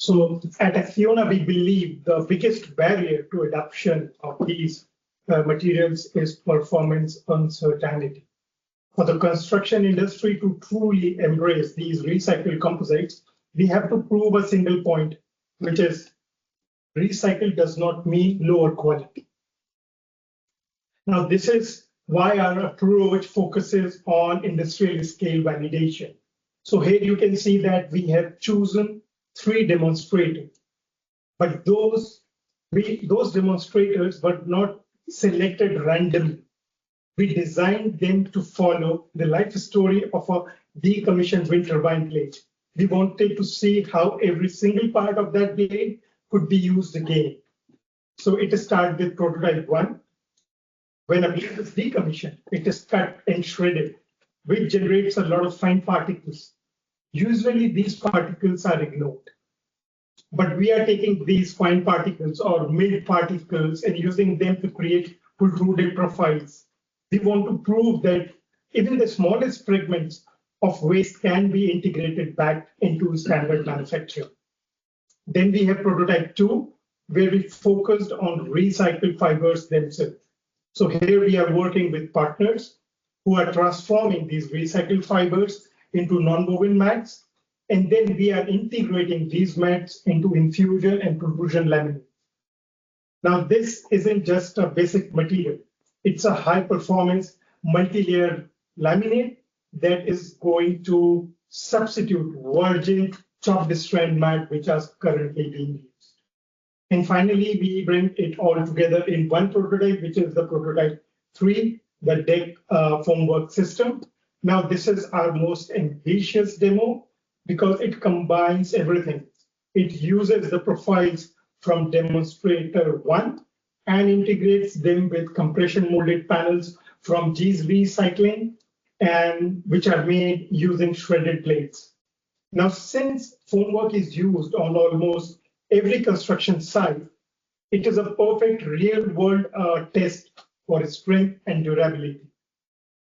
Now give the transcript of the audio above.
So at ACCIONA, we believe the biggest barrier to adoption of these materials is performance uncertainty. For the construction industry to truly embrace these recycled composites, we have to prove a single point, which is recycled does not mean lower quality. Now, this is why our approach focuses on industrial scale validation. So here you can see that we have chosen 3 demonstrators, but those demonstrators were not selected randomly. We designed them to follow the life story of a decommissioned wind turbine blade. We wanted to see how every single part of that blade could be used again. So it started with prototype 1. When a blade is decommissioned, it is cut and shredded, which generates a lot of fine particles. Usually these particles are ignored. But we are taking these fine particles or milled particles and using them to create pultruded profiles. We want to prove that even the smallest fragments of waste can be integrated back into standard manufacturing. Then we have prototype 2, where we focused on recycled fibers themselves. So here we are working with partners who are transforming these recycled fibers into non-woven mats, and then we are integrating these mats into infusion and protrusion laminate. Now, this isn't just a basic material. It's a high-performance multi-layer laminate that is going to substitute virgin chopped strand mat, which are currently being used. And finally, we bring it all together in one prototype, which is the prototype 3, the deck formwork system. Now, this is our most ambitious demo because it combines everything. It uses the profiles from demonstrator 1 and integrates them with compression molded panels from G's Recycling, and which are made using shredded blades. Now, since formwork is used on almost every construction site, it is a perfect real-world test for strength and durability.